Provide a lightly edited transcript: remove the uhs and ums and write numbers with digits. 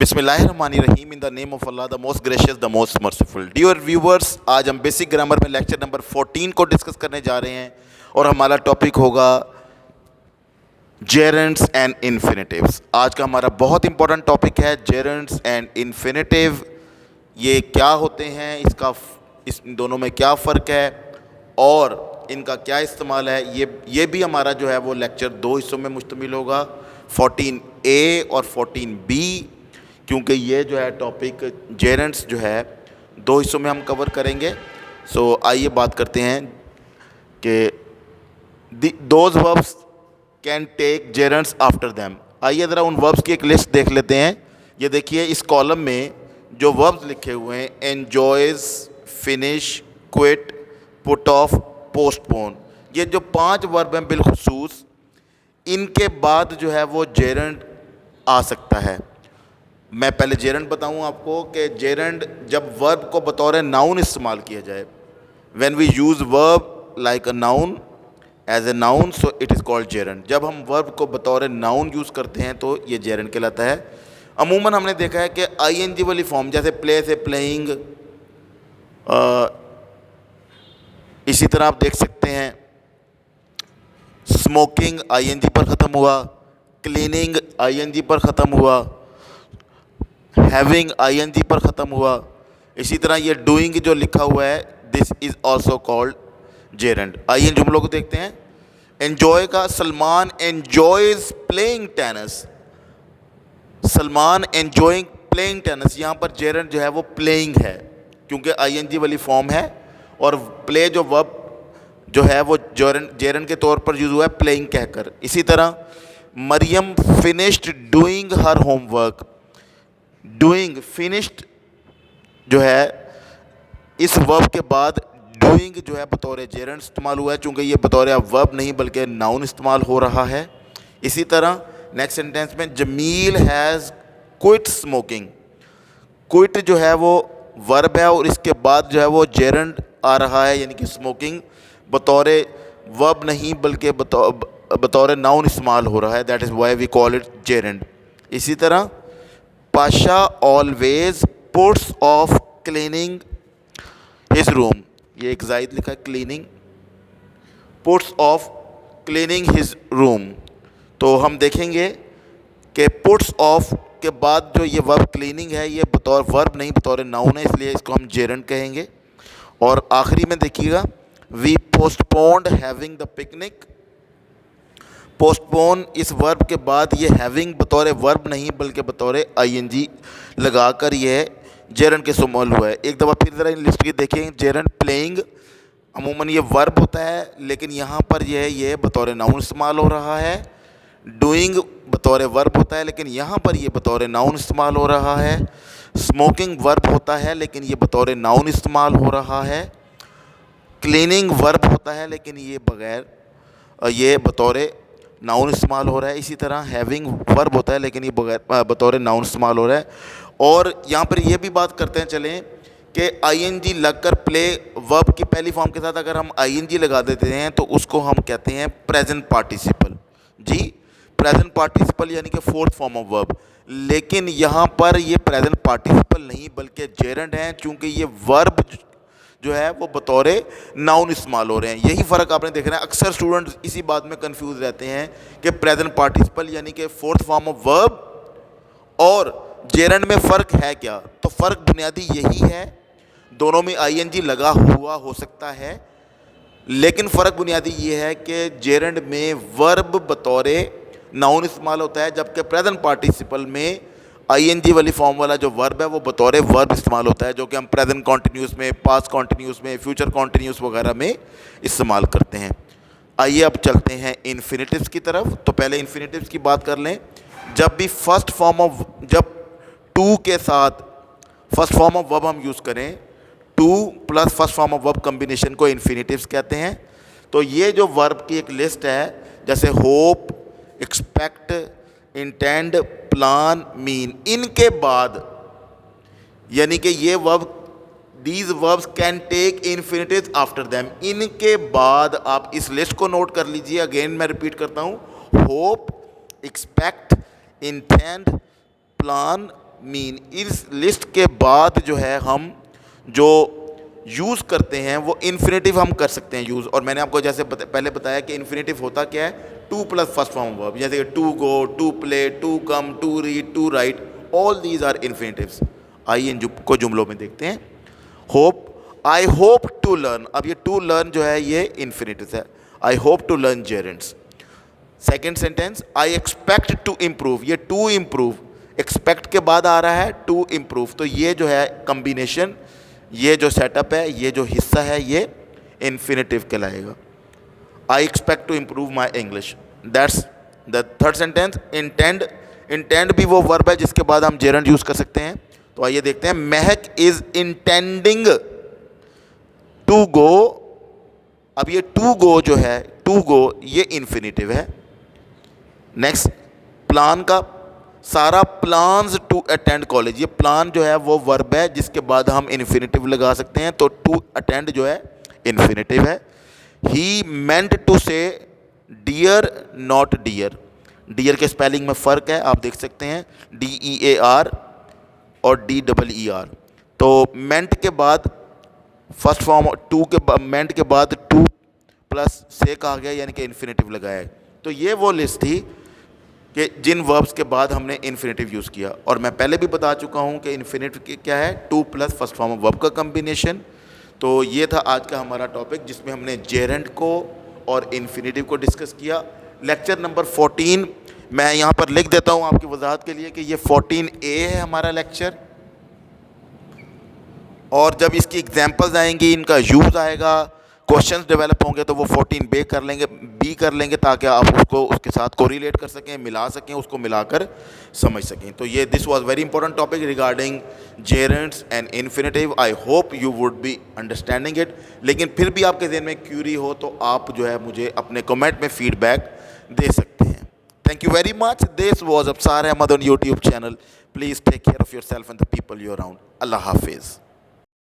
बिस्मिल्लाहिर्रहमानिर्रहीम in the name of Allah the most gracious the most merciful. Dear viewers, आज हम basic grammar में lecture number 14 को discuss करने जा रहे हैं और हमारा टॉपिक होगा जेरेंड्स एंड इन्फिनेटिव्स। आज का हमारा बहुत इंपॉर्टेंट टॉपिक है जेरेंड्स एंड इन्फिनेटिव। ये क्या होते हैं, इस दोनों में क्या फ़र्क है और इनका क्या इस्तेमाल है, ये भी हमारा जो है वो लेक्चर दो हिस्सों में मुश्तमिल होगा, 14A और 14B, क्योंकि ये जो है टॉपिक जेरेंड्स जो है दो हिस्सों में हम कवर करेंगे। सो आइए बात करते हैं कि those verbs can take gerunds after them. आइए ज़रा उन वर्ब्स की एक लिस्ट देख लेते हैं। ये देखिए, इस कॉलम में जो वर्ब्स लिखे हुए हैं, enjoys, finish, quit, put off, postpone, ये जो 5 वर्ब हैं बिलखुसूस, इनके बाद जो है वो जेरेंड आ सकता है। मैं पहले जेरेंड बताऊं आपको कि जेरेंड जब वर्ब को बतौर नाउन इस्तेमाल किया जाए, when we use verb like a noun as a noun, so it is called gerund. जब हम वर्ब को बतौर नाउन यूज़ करते हैं तो ये जेरेंड कहलाता है। अमूमन हमने देखा है कि आईएनजी वाली फॉर्म, जैसे प्ले से प्लेइंग, इसी तरह आप देख सकते हैं स्मोकिंग आईएनजी पर ख़त्म हुआ, क्लीनिंग आईएनजी पर ख़त्म हुआ, हैविंग आईएनजी पर ख़त्म हुआ। इसी तरह ये डूइंग जो लिखा हुआ है, this is also called gerund. आइए जुमलों को देखते हैं। एन्जॉय का, Salman enjoys playing tennis, Salman enjoying playing tennis. यहाँ पर जेरेंड जो है वो प्लेइंग है क्योंकि आईएनजी वाली फॉर्म है, और प्ले जो वर्ब जो है वो जेरेंड के तौर पर यूज़ हुआ है प्लेइंग कहकर। इसी तरह Mariam finished doing her homework, doing finished जो है इस वर्ब के बाद डूइंग जो है बतौर जेरेंड इस्तेमाल हुआ है, चूँकि ये बतौर वर्ब नहीं बल्कि नाउन इस्तेमाल हो रहा है। इसी तरह नेक्स्ट सेंटेंस में Jamil has quit smoking, quit जो है वो वर्ब है और इसके बाद जो है वो जेरेंड आ रहा है, यानी कि स्मोकिंग बतौर वर्ब नहीं बल्कि बतौर नाउन इस्तेमाल हो रहा है। That is why we call it gerund. इसी तरह Pasha always puts off cleaning his room, ये एक जायद लिखा है, cleaning, puts off cleaning his room. तो हम देखेंगे कि पुट्स ऑफ के बाद जो ये वर्ब क्लीनिंग है, ये बतौर वर्ब नहीं बतौर नाउन है, इसलिए इसको हम जेरेंड कहेंगे। और आखिरी में देखिएगा, we postponed having the picnic, postpone इस वर्ब के बाद ये हैविंग बतौर वर्ब नहीं बल्कि बतौर आईएनजी लगाकर ये जेरेंड के शुमाल हुआ है। एक दफ़ा फिर ज़रा इन लिस्ट की देखें। जेरेंड प्लेइंग अमूमन ये वर्ब होता है, लेकिन यहाँ पर ये बतौर नाउन इस्तेमाल हो रहा है। डूइंग बतौर वर्ब होता है, लेकिन यहाँ पर ये बतौर नाउन इस्तेमाल हो रहा है। स्मोकिंग वर्ब होता है, लेकिन ये बतौर नाउन इस्तेमाल हो रहा है। क्लीनिंग वर्ब होता है, लेकिन ये बतौर नाउन इस्तेमाल हो रहा है। इसी तरह हैविंग वर्ब होता है, लेकिन ये बतौर नाउन इस्तेमाल हो रहा है। और यहाँ पर ये भी बात करते हैं चलें कि आईएनजी लगकर प्ले वर्ब की पहली फॉर्म के साथ अगर हम आईएनजी लगा देते हैं तो उसको हम कहते हैं प्रेजेंट पार्टिसिपल। जी, प्रेजेंट पार्टिसिपल यानी कि फोर्थ फॉर्म ऑफ वर्ब। लेकिन यहाँ पर ये प्रेजेंट पार्टिसिपल नहीं बल्कि जेरेंड हैं, चूँकि ये वर्ब जो है वो बतौर नाउन इस्तेमाल हो रहे हैं। यही फ़र्क आपने देख रहे हैं। अक्सर स्टूडेंट्स इसी बात में कंफ्यूज रहते हैं कि प्रेजेंट पार्टिसिपल यानी कि फोर्थ फॉर्म ऑफ वर्ब और जेरेंड में फ़र्क है क्या। तो फ़र्क बुनियादी यही है, दोनों में आईएनजी लगा हुआ हो सकता है, लेकिन फ़र्क बुनियादी ये है कि जेरेंड में वर्ब बतौर नाउन इस्तेमाल होता है, जबकि प्रेजेंट पार्टिसिपल में आईएनजी वाली फॉर्म वाला जो वर्ब है वो बतौर वर्ब इस्तेमाल होता है, जो कि हम प्रेजेंट कॉन्टिन्यूस में, पास्ट कॉन्टिन्यूस में, फ्यूचर कॉन्टिन्यूस वगैरह में इस्तेमाल करते हैं। आइए अब चलते हैं इन्फिनेटिव्स की तरफ। तो पहले इन्फिनेटिव्स की बात कर लें। जब भी जब टू के साथ फर्स्ट फॉर्म ऑफ वर्ब हम यूज़ करें, to plus first form of verb combination को इन्फिनेटिव्स कहते हैं। तो ये जो वर्ब की एक लिस्ट है, जैसे hope, expect, intend, plan, mean, इनके बाद यानी कि ये verb, these verbs can take infinitive after them, इनके बाद आप इस लिस्ट को नोट कर लीजिए। अगेन मैं रिपीट करता हूँ, hope, expect, intend, plan, mean, इस लिस्ट के बाद जो है हम जो यूज़ करते हैं वो इन्फिनेटिव हम कर सकते हैं यूज़। और मैंने आपको जैसे पहले बताया कि इन्फिनेटिव होता क्या है, to plus first form verb, जैसे to go, to play, to come, to read, to write, all these are infinitives. आइए इन को जुमलों में देखते हैं। Hope, I hope to learn, अब ये टू लर्न जो है ये इन्फिनेटिव है, I hope to learn gerunds. Second sentence, I expect to improve, ये टू इम्प्रूव, एक्सपेक्ट के बाद आ रहा है टू इम्प्रूव, तो ये जो है कम्बिनेशन, ये जो सेटअप है, ये जो हिस्सा है, ये इन्फिनेटिव कहलाएगा। I expect to improve my English, that's the third sentence. Intend, intend भी वो वर्ब है जिसके बाद हम जेरेंट यूज़ कर सकते हैं। तो आइए देखते हैं, महक इज़ इंटेंडिंग टू गो, अब ये टू गो जो है, टू गो ये इन्फिनेटिव है। नेक्स्ट, प्लान का, सारा प्लान्स टू अटेंड कॉलेज, ये प्लान जो है वो वर्ब है जिसके बाद हम इन्फिनेटिव लगा सकते हैं, तो टू अटेंड जो है इन्फिनेटिव है। ही मेंट टू से डियर नॉट डियर, डियर के स्पेलिंग में फ़र्क है, आप देख सकते हैं, DEAR और DEER। तो मेंट के बाद फर्स्ट फॉर्म टू के, मेंट के बाद टू प्लस से कहा गया यानी कि इन्फिनेटिव लगाया है। तो ये वो लिस्ट थी कि जिन वर्ब्स के बाद हमने इन्फिनेटिव यूज़ किया। और मैं पहले भी बता चुका हूँ कि इन्फिनेटिव क्या है, to plus first form of verb का कम्बिनेशन। तो ये था आज का हमारा टॉपिक जिसमें हमने जेरेंट को और इन्फिनेटिव को डिस्कस किया। लेक्चर नंबर 14 मैं यहाँ पर लिख देता हूँ आपकी वजाहत के लिए कि ये 14A है हमारा लेक्चर, और जब इसकी एग्जांपल्स आएंगी, इनका यूज़ आएगा, क्वेश्चंस डेवलप होंगे, तो वो 14B कर लेंगे ताकि आप उसको उसके साथ कोरिलेट कर सकें, मिला सकें, उसको मिलाकर समझ सकें। तो ये this was very important topic regarding gerunds and infinitive. I hope you would be understanding it. लेकिन फिर भी आपके ज़हन में क्यूरी हो तो आप जो है मुझे अपने कमेंट में फीडबैक दे सकते हैं। Thank you very much. This was Absar Ahmed on YouTube channel. Please take care of yourself and the people you're around. Allah Hafiz.